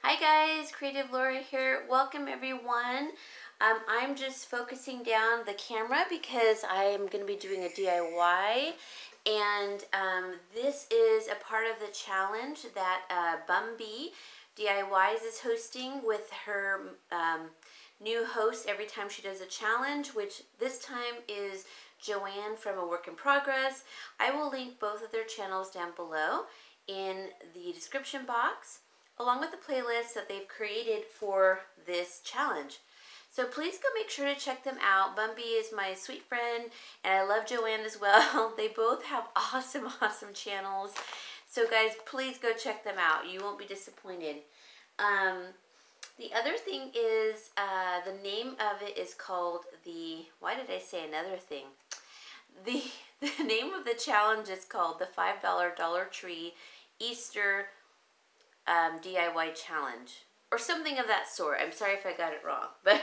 Hi guys, Creative Laura here. Welcome everyone. I'm just focusing down the camera because I am going to be doing a DIY, and this is a part of the challenge that Bumby DIYs is hosting with her new host every time she does a challenge, which this time is Joanne from A Work in Progress. I will link both of their channels down below in the description box, along with the playlist that they've created for this challenge. So please go make sure to check them out. Bumby is my sweet friend, and I love Joanne as well. They both have awesome channels. So guys, please go check them out. You won't be disappointed. The other thing is, the name of it is called why did I say another thing? The name of the challenge is called the $5 Dollar Tree Easter DIY challenge, or something of that sort. I'm sorry if I got it wrong, but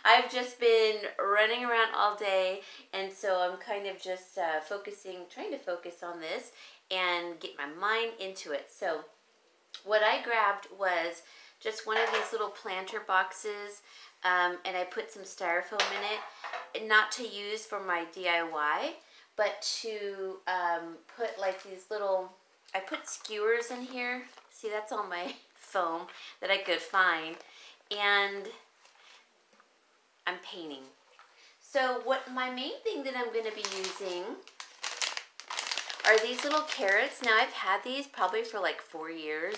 I've just been running around all day, and so I'm kind of just trying to focus on this and get my mind into it. So what I grabbed was just one of these little planter boxes, and I put some styrofoam in it, not to use for my DIY, but to put like these little, I put skewers in here. See, that's all my foam that I could find. And I'm painting. So what my main thing that I'm going to be using are these little carrots. Now I've had these probably for like 4 years.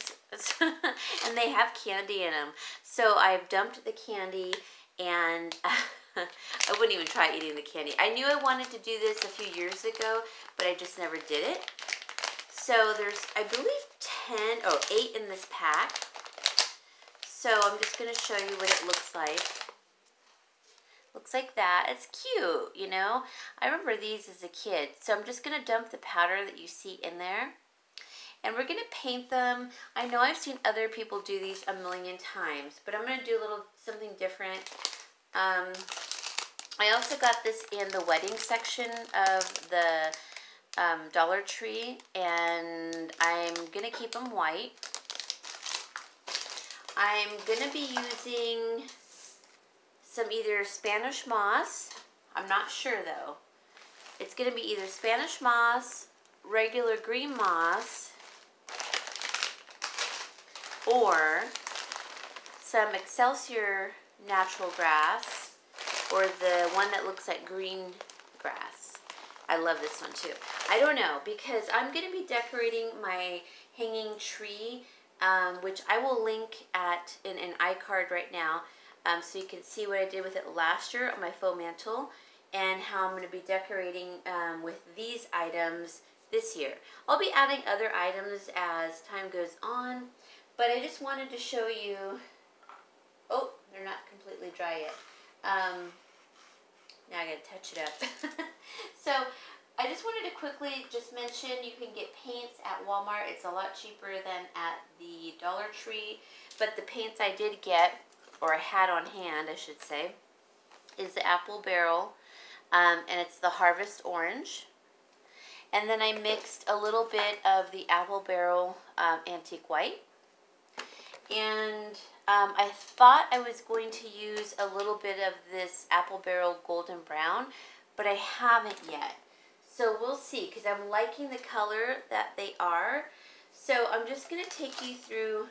And they have candy in them. So I've dumped the candy, and I wouldn't even try eating the candy. I knew I wanted to do this a few years ago, but I just never did it. So there's, I believe, 8 in this pack. So I'm just going to show you what it looks like. Looks like that. It's cute, you know. I remember these as a kid. So I'm just going to dump the powder that you see in there. And we're going to paint them. I know I've seen other people do these a million times, but I'm going to do a little something different. I also got this in the wedding section of the Dollar Tree, and I'm gonna keep them white. I'm gonna be using some either Spanish moss. I'm not sure though. It's gonna be either Spanish moss, regular green moss, or some Excelsior natural grass, or the one that looks like green grass. I love this one too. I don't know, because I'm going to be decorating my hanging tree, which I will link in an iCard right now, so you can see what I did with it last year on my faux mantle, and how I'm going to be decorating with these items this year. I'll be adding other items as time goes on, but I just wanted to show you. Oh, they're not completely dry yet. Now I gotta touch it up. So I just wanted to quickly just mention, you can get paints at Walmart. It's a lot cheaper than at the Dollar Tree. But the paints I did get, or I had on hand, I should say, is the Apple Barrel, and it's the Harvest Orange. And then I mixed a little bit of the Apple Barrel Antique White. And I thought I was going to use a little bit of this Apple Barrel Golden Brown, but I haven't yet. So we'll see, because I'm liking the color that they are. So I'm just going to take you through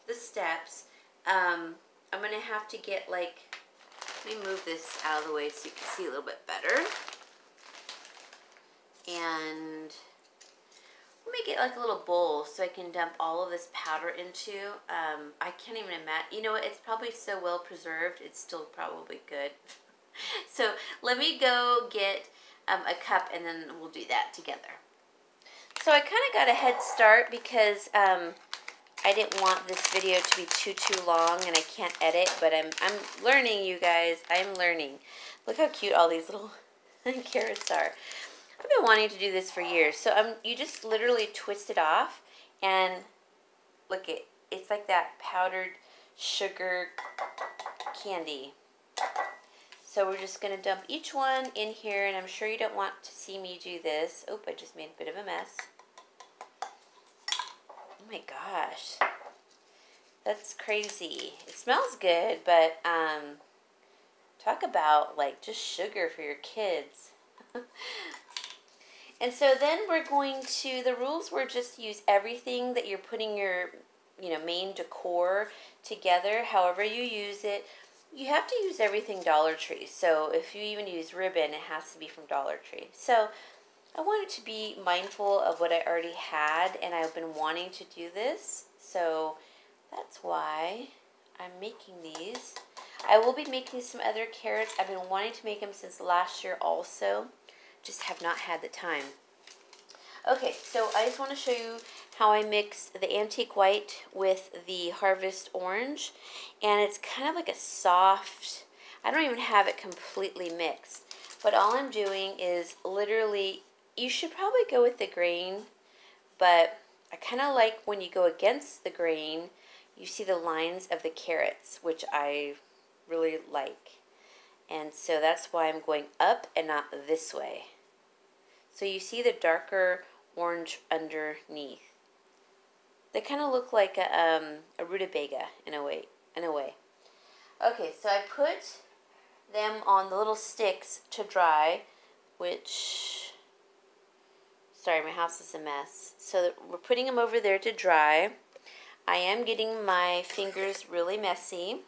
the steps. I'm going to have to get let me move this out of the way so you can see a little bit better. And we'll make it like a little bowl so I can dump all of this powder into. I can't even imagine. You know what? It's probably so well preserved. It's still probably good. So let me go get a cup, and then we'll do that together. So I kind of got a head start because I didn't want this video to be too long, and I can't edit. But I'm learning, you guys. I'm learning. Look how cute all these little carrots are. I've been wanting to do this for years. So you just literally twist it off, and look, it's like that powdered sugar candy. So we're just going to dump each one in here, and I'm sure you don't want to see me do this. Oh, I just made a bit of a mess. Oh my gosh. That's crazy. It smells good, but talk about like just sugar for your kids. And so then we're going to, the rules were just use everything that you're putting your, main decor together, however you use it. You have to use everything Dollar Tree. So if you even use ribbon, it has to be from Dollar Tree. So I wanted to be mindful of what I already had, and I've been wanting to do this. So that's why I'm making these. I will be making some other carrots. I've been wanting to make them since last year also. Just have not had the time. Okay, so I just want to show you how I mix the antique white with the harvest orange. And it's kind of like a soft, I don't even have it completely mixed. But all I'm doing is literally, you should probably go with the grain, but I kind of like when you go against the grain, you see the lines of the carrots, which I really like. And so that's why I'm going up and not this way. So you see the darker orange underneath. They kind of look like a rutabaga in a way. Okay, so I put them on the little sticks to dry, which, sorry, my house is a mess. So we're putting them over there to dry. I am getting my fingers really messy.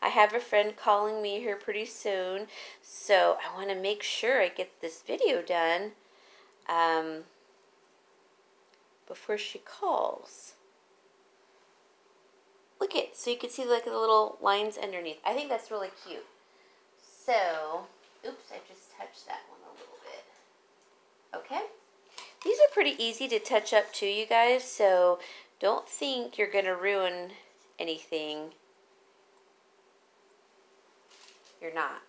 I have a friend calling me here pretty soon, so I want to make sure I get this video done before she calls. Look it, so you can see like the little lines underneath. I think that's really cute. So, oops, I just touched that one a little bit. Okay. These are pretty easy to touch up too, you guys, so don't think you're going to ruin anything. You're not.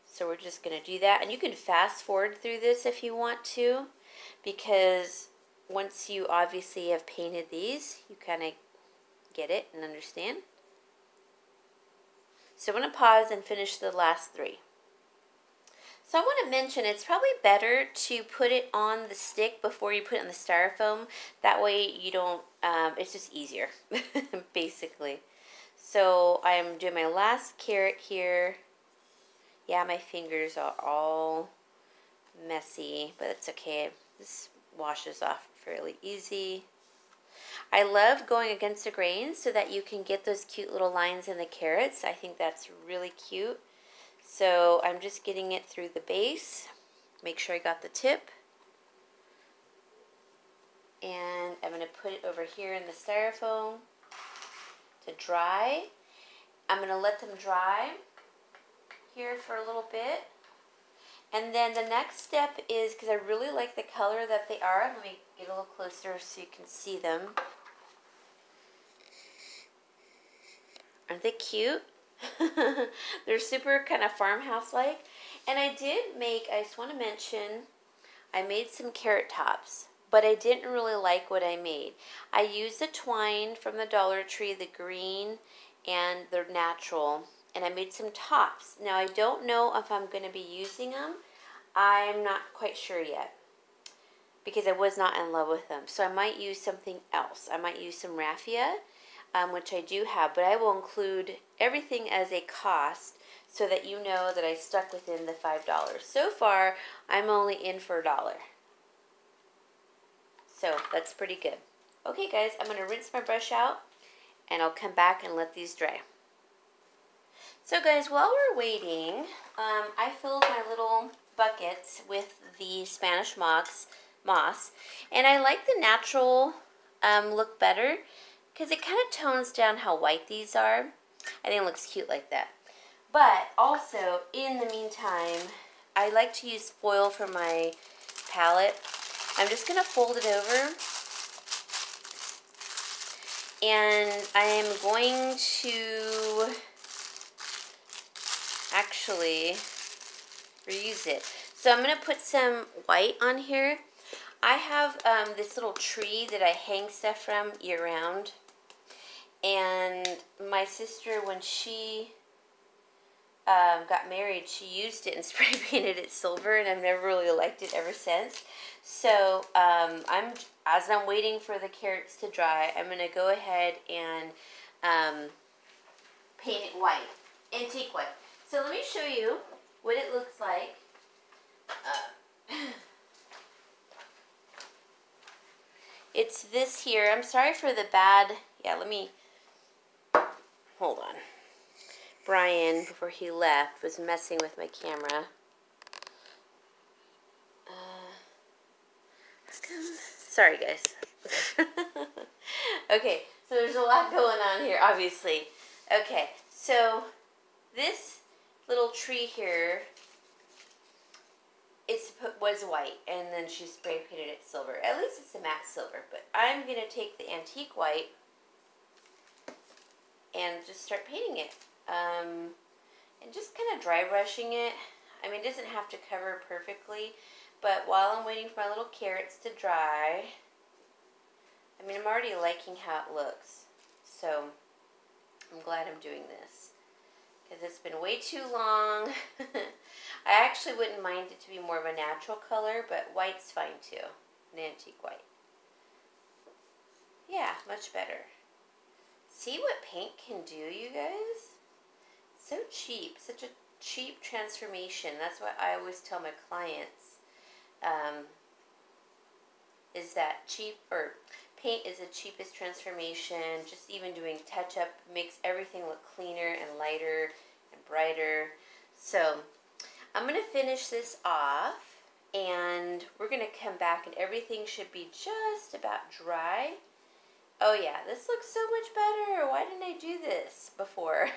So we're just going to do that. And you can fast forward through this if you want to, because once you obviously have painted these, you kind of get it and understand. So I'm going to pause and finish the last three. So I want to mention it's probably better to put it on the stick before you put it on the styrofoam. That way you don't, it's just easier, basically. So I'm doing my last carrot here. Yeah, my fingers are all messy, but it's okay. This washes off fairly easy. I love going against the grain so that you can get those cute little lines in the carrots. I think that's really cute. So I'm just getting it through the base. Make sure I got the tip. And I'm going to put it over here in the styrofoam to dry. I'm going to let them dry here for a little bit. And then the next step is, because I really like the color that they are, let me get a little closer so you can see them. Aren't they cute? They're super kind of farmhouse-like. And I did make, I just want to mention, I made some carrot tops, but I didn't really like what I made. I used the twine from the Dollar Tree, the green, and the natural, and I made some tops. Now, I don't know if I'm going to be using them. I'm not quite sure yet, because I was not in love with them. So I might use something else. I might use some raffia, which I do have, but I will include everything as a cost so that you know that I stuck within the $5. So far, I'm only in for $1. So that's pretty good. Okay, guys, I'm going to rinse my brush out, and I'll come back and let these dry. So, guys, while we're waiting, I filled my little buckets with the Spanish moss, and I like the natural look better, because it kind of tones down how white these are. I think it looks cute like that. But also, in the meantime, I like to use foil for my palette. I'm just going to fold it over. And I am going to actually reuse it. So I'm going to put some white on here. I have this little tree that I hang stuff from year-round. And my sister, when she got married, she used it and spray painted it silver, and I've never really liked it ever since. So as I'm waiting for the carrots to dry, I'm gonna go ahead and paint it white, antique white. So let me show you what it looks like. It's this here. I'm sorry for the bad. Yeah, let me hold on. Brian, before he left, was messing with my camera. Sorry, guys. Okay, so there's a lot going on here, obviously. Okay, so this little tree here, was white, and then she spray painted it silver. At least it's a matte silver, but I'm going to take the antique white and just start painting it. And just kind of dry brushing it. I mean, it doesn't have to cover perfectly, but while I'm waiting for my little carrots to dry, I mean, I'm already liking how it looks. So I'm glad I'm doing this, because it's been way too long. I actually wouldn't mind it to be more of a natural color, but white's fine too, an antique white. Yeah, much better. See what paint can do, you guys? So cheap, such a cheap transformation. That's what I always tell my clients, is that paint is the cheapest transformation. Just even doing touch-up makes everything look cleaner and lighter and brighter. So I'm going to finish this off, and we're going to come back, and everything should be just about dry. Oh yeah, this looks so much better. Why didn't I do this before?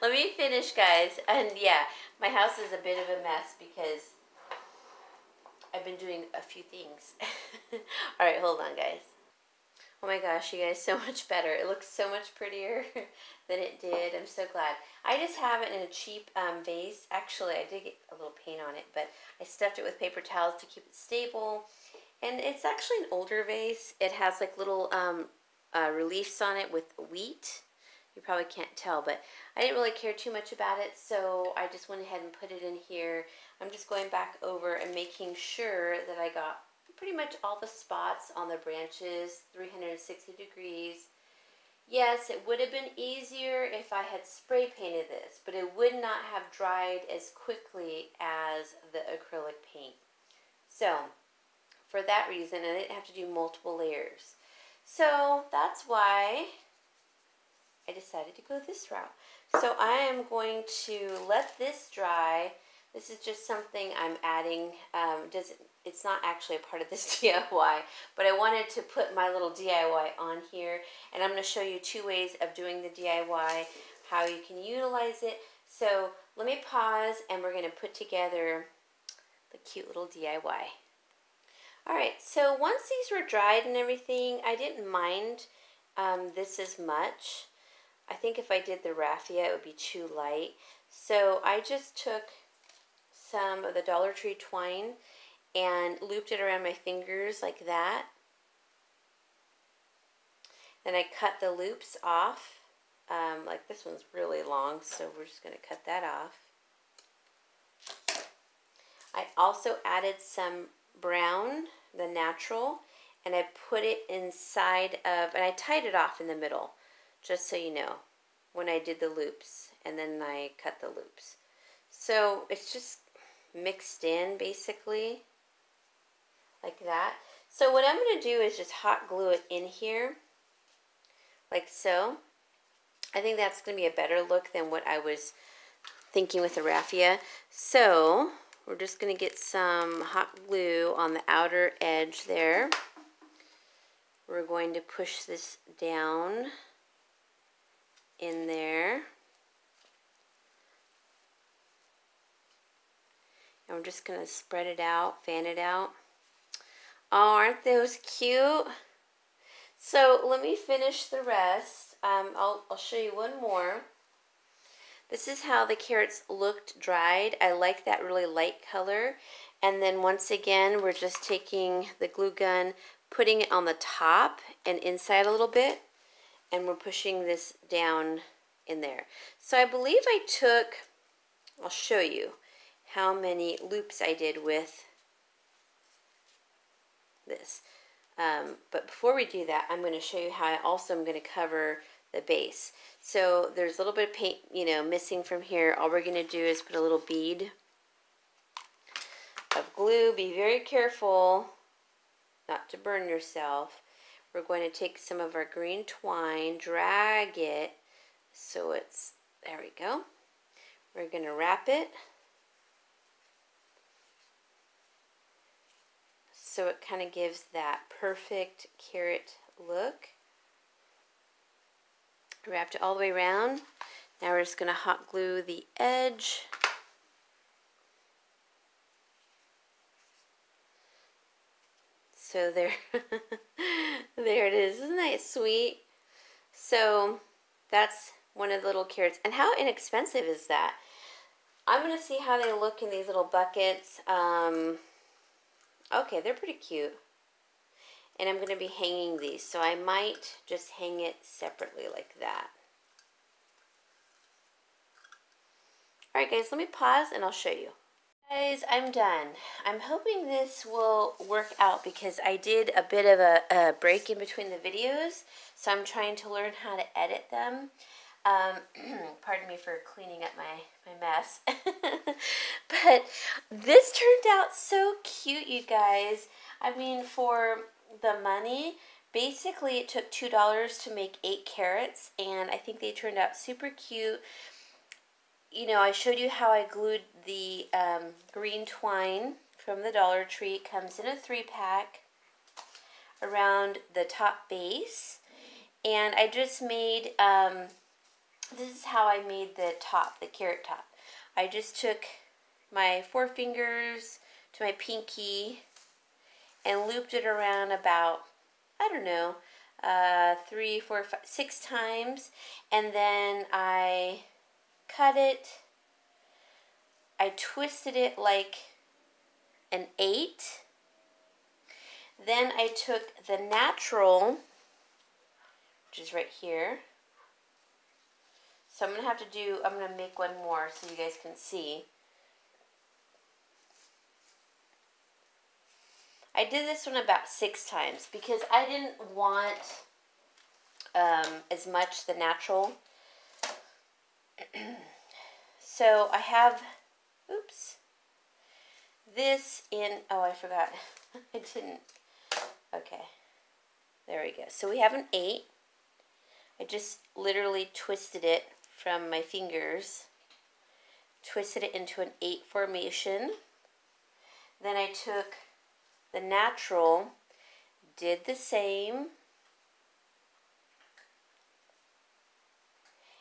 Let me finish, guys. And yeah, my house is a bit of a mess because I've been doing a few things. Alright, hold on, guys. Oh my gosh, you guys, so much better. It looks so much prettier than it did. I'm so glad. I just have it in a cheap vase. Actually, I did get a little paint on it, but I stuffed it with paper towels to keep it stable. And it's actually an older vase. It has like little reliefs on it with wheat. You probably can't tell, but I didn't really care too much about it, so I just went ahead and put it in here. I'm just going back over and making sure that I got pretty much all the spots on the branches, 360 degrees. Yes, it would have been easier if I had spray painted this, but it would not have dried as quickly as the acrylic paint. So, for that reason, I didn't have to do multiple layers. So, that's why I decided to go this route. So I am going to let this dry. This is just something I'm adding. It's not actually a part of this DIY, but I wanted to put my little DIY on here, and I'm going to show you 2 ways of doing the DIY, how you can utilize it. So let me pause, and we're going to put together the cute little DIY. Alright, so once these were dried and everything, I didn't mind this as much. I think if I did the raffia, it would be too light. So I just took some of the Dollar Tree twine and looped it around my fingers like that. Then I cut the loops off. Like this one's really long, so we're just going to cut that off. I also added some brown, the natural, and I put it inside of, and I tied it off in the middle, just so you know, when I did the loops, and then I cut the loops. So it's just mixed in, basically, like that. So what I'm going to do is just hot glue it in here, like so. I think that's going to be a better look than what I was thinking with the raffia. So we're just going to get some hot glue on the outer edge there. We're going to push this down in there. And we're just going to spread it out, fan it out. Oh, aren't those cute? So let me finish the rest. I'll show you one more. This is how the carrots looked dried. I like that really light color. And then once again, we're just taking the glue gun, putting it on the top and inside a little bit, and we're pushing this down in there. So I believe I took, I'll show you how many loops I did with this. But before we do that, I'm going to show you how I also am going to cover the base. So there's a little bit of paint, you know, missing from here. All we're going to do is put a little bead of glue. Be very careful not to burn yourself. We're going to take some of our green twine, drag it so it's, there we go. We're going to wrap it so it kind of gives that perfect carrot look. Wrapped it all the way around. Now we're just going to hot glue the edge. So there, there it is. Isn't that sweet? So that's one of the little carrots. And how inexpensive is that? I'm going to see how they look in these little buckets. Okay, they're pretty cute. And I'm going to be hanging these. So I might just hang it separately like that. Alright guys, let me pause and I'll show you. Guys, I'm done. I'm hoping this will work out because I did a bit of a break in between the videos, so I'm trying to learn how to edit them. Pardon me for cleaning up my mess. But this turned out so cute, you guys. I mean, for the money, basically it took $2 to make 8 carrots, and I think they turned out super cute. You know, I showed you how I glued the green twine from the Dollar Tree. It comes in a 3-pack around the top base. And I just made, this is how I made the top, the carrot top. I just took my 4 fingers to my pinky and looped it around about, I don't know, 3, 4, 5, 6 times. And then I cut it, I twisted it like an 8, then I took the natural, which is right here, so I'm going to make one more so you guys can see. I did this one about 6 times because I didn't want as much the natural. So I have, oops, this in, oh, I forgot. I didn't, okay, there we go. So we have an 8. I just literally twisted it from my fingers, twisted it into an 8 formation. Then I took the natural, did the same,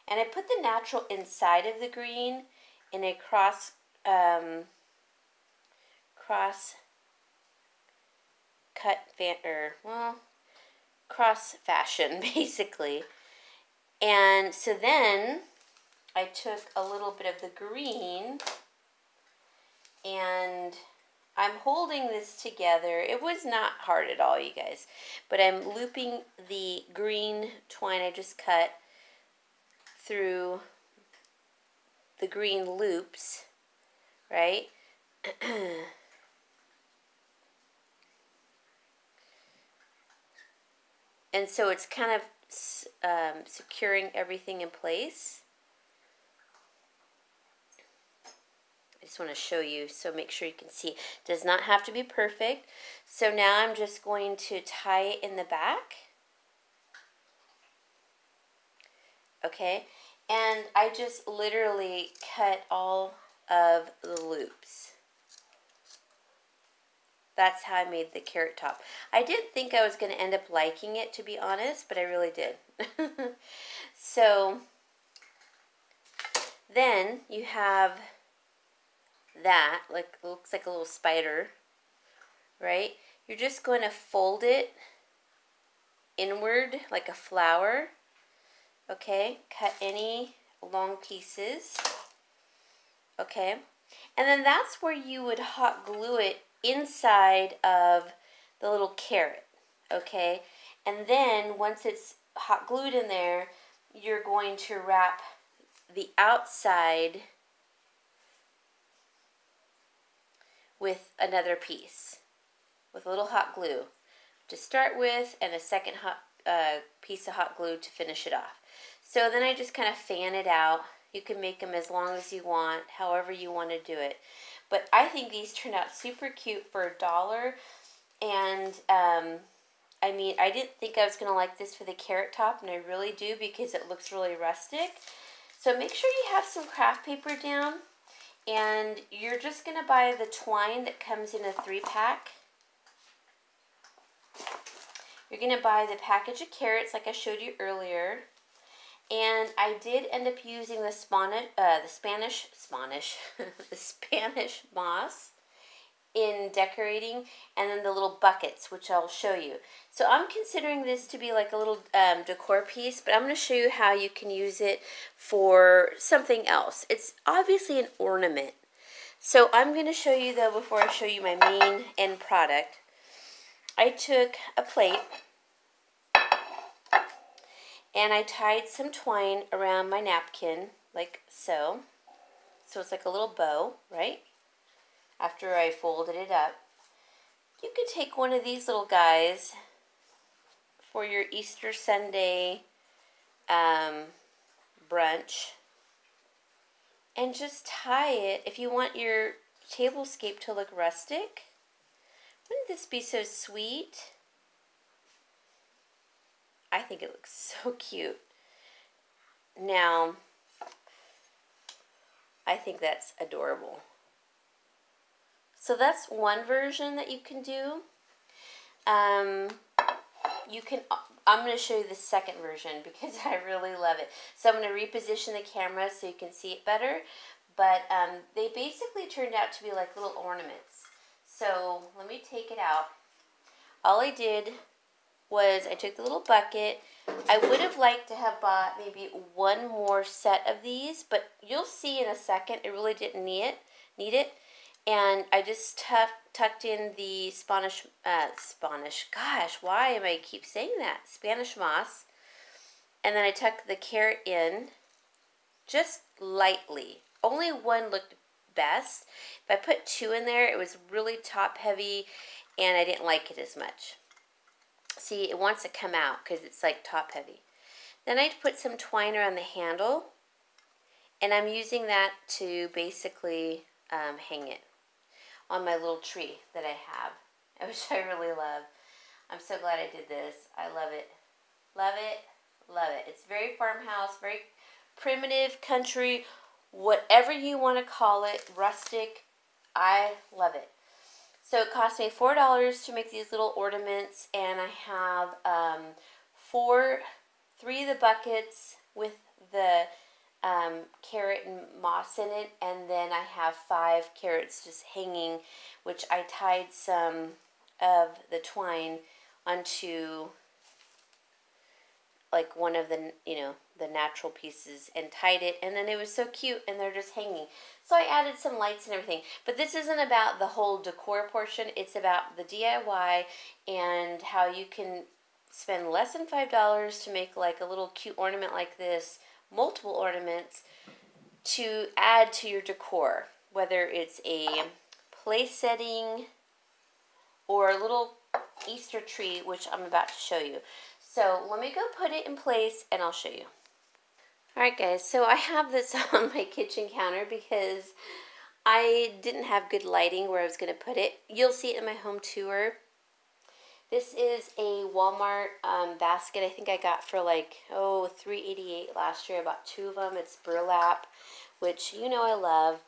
and I put the natural inside of the green in a cross fashion, basically. And so then I took a little bit of the green, and I'm holding this together. It was not hard at all, you guys, but I'm looping the green twine I just cut through the green loops, right? And so it's kind of securing everything in place. I just want to show you, so make sure you can see. It does not have to be perfect. So now I'm just going to tie it in the back. Okay, and I just literally cut all of the loops. That's how I made the carrot top. I didn't think I was going to end up liking it, to be honest, but I really did. So then you have that, like, looks like a little spider, right? You're just going to fold it inward like a flower. Okay, cut any long pieces. Okay, and then that's where you would hot glue it inside of the little carrot. Okay, and then once it's hot glued in there, you're going to wrap the outside with another piece, with a little hot glue to start with, and a second piece of hot glue to finish it off. So then I just kind of fan it out. You can make them as long as you want, however you want to do it. But I think these turned out super cute for $1. And I mean, I didn't think I was going to like this for the carrot top, and I really do because it looks really rustic. So make sure you have some craft paper down, and you're just going to buy the twine that comes in a 3-pack. You're going to buy the package of carrots like I showed you earlier. And I did end up using the Spanish moss in decorating, and then the little buckets, which I'll show you. So I'm considering this to be like a little decor piece, but I'm going to show you how you can use it for something else. It's obviously an ornament. So I'm going to show you though, before I show you my main end product, I took a plate and I tied some twine around my napkin, like so. So it's like a little bow, right? After I folded it up. You could take one of these little guys for your Easter Sunday brunch and just tie it. If you want your tablescape to look rustic, wouldn't this be so sweet? I think it looks so cute. Now, I think that's adorable. So that's one version that you can do. I'm going to show you the second version because I really love it. So I'm going to reposition the camera so you can see it better. But they basically turned out to be like little ornaments. So let me take it out. All I did was I took the little bucket. I would have liked to have bought maybe one more set of these, but you'll see in a second it really didn't need it. And I just tucked in the Spanish, gosh, why am I keep saying that? Spanish moss. And then I tucked the carrot in just lightly. Only one looked best. If I put 2 in there, it was really top heavy and I didn't like it as much. See, it wants to come out because it's like top heavy. Then I put some twine around the handle, and I'm using that to basically hang it on my little tree that I have, which I really love. I'm so glad I did this. I love it. Love it. Love it. It's very farmhouse, very primitive, country, whatever you want to call it, rustic. I love it. So it cost me $4 to make these little ornaments, and I have 3 of the buckets with the carrot and moss in it, and then I have 5 carrots just hanging, which I tied some of the twine onto like one of the, the natural pieces and tied it, and then it was so cute, and they're just hanging. So I added some lights and everything, but this isn't about the whole decor portion. It's about the DIY and how you can spend less than $5 to make like a little cute ornament like this, multiple ornaments to add to your decor, whether it's a place setting or a little Easter tree, which I'm about to show you. So let me go put it in place and I'll show you. Alright guys, so I have this on my kitchen counter because I didn't have good lighting where I was going to put it. You'll see it in my home tour. This is a Walmart basket I think I got for like, $3.88 last year. I bought 2 of them. It's burlap, which I love.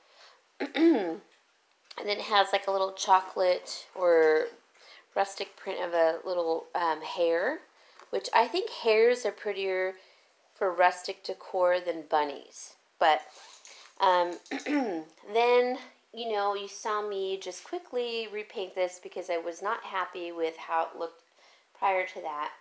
And then it has like a little chocolate or rustic print of a little hare, which I think hares are prettier for rustic decor than bunnies. But then, you saw me just quickly repaint this because I was not happy with how it looked prior to that.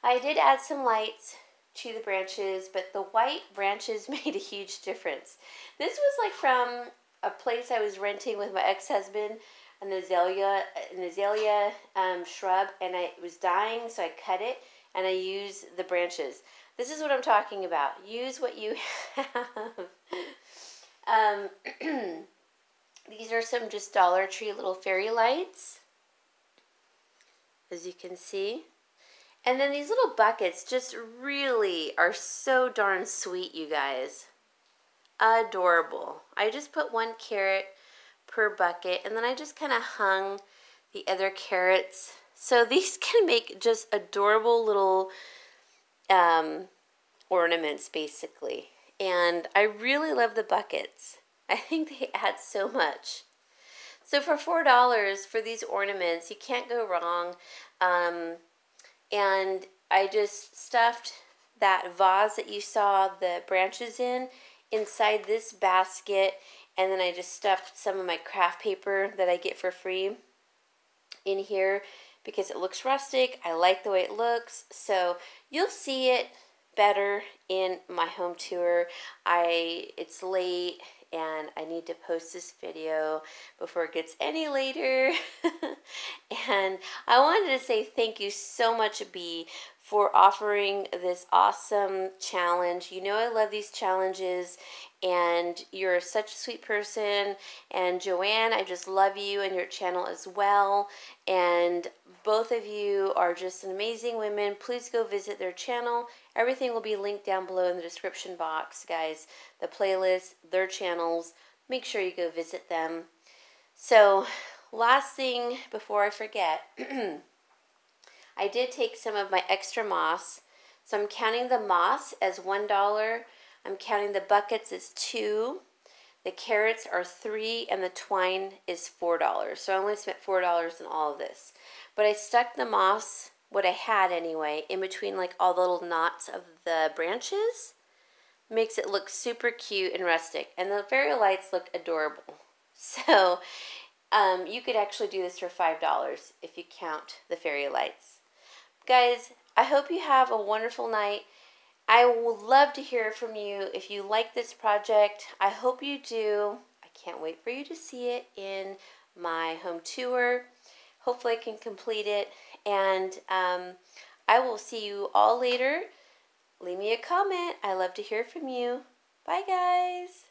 I did add some lights to the branches, but the white branches made a huge difference. This was like from a place I was renting with my ex-husband. an azalea shrub, and it was dying, so I cut it and I used the branches. This is what I'm talking about. Use what you have. These are some just Dollar Tree little fairy lights, as you can see. And then these little buckets just really are so darn sweet, you guys. Adorable. I just put 1 carrot per bucket, and then I just kind of hung the other carrots. So these can make just adorable little ornaments, basically. And I really love the buckets. I think they add so much. So for $4 for these ornaments, you can't go wrong. And I just stuffed that vase that you saw the branches inside this basket, and then I just stuffed some of my craft paper that I get for free in here because it looks rustic. I like the way it looks, so you'll see it better in my home tour. It's late and I need to post this video before it gets any later. And I wanted to say thank you so much, Bee, for offering this awesome challenge. You know I love these challenges, and you're such a sweet person. And Joanne, I just love you and your channel as well. And both of you are just amazing women. Please go visit their channel. Everything will be linked down below in the description box, guys. The playlist, their channels. Make sure you go visit them. So, last thing before I forget, I did take some of my extra moss. So I'm counting the moss as $1. I'm counting the buckets as $2. The carrots are $3, and the twine is $4. So I only spent $4 in all of this. But I stuck the moss, what I had anyway, in between like all the little knots of the branches. Makes it look super cute and rustic. And the fairy lights look adorable. So you could actually do this for $5 if you count the fairy lights. Guys, I hope you have a wonderful night. I would love to hear from you if you like this project. I hope you do. I can't wait for you to see it in my home tour. Hopefully I can complete it. And I will see you all later. Leave me a comment. I love to hear from you. Bye, guys.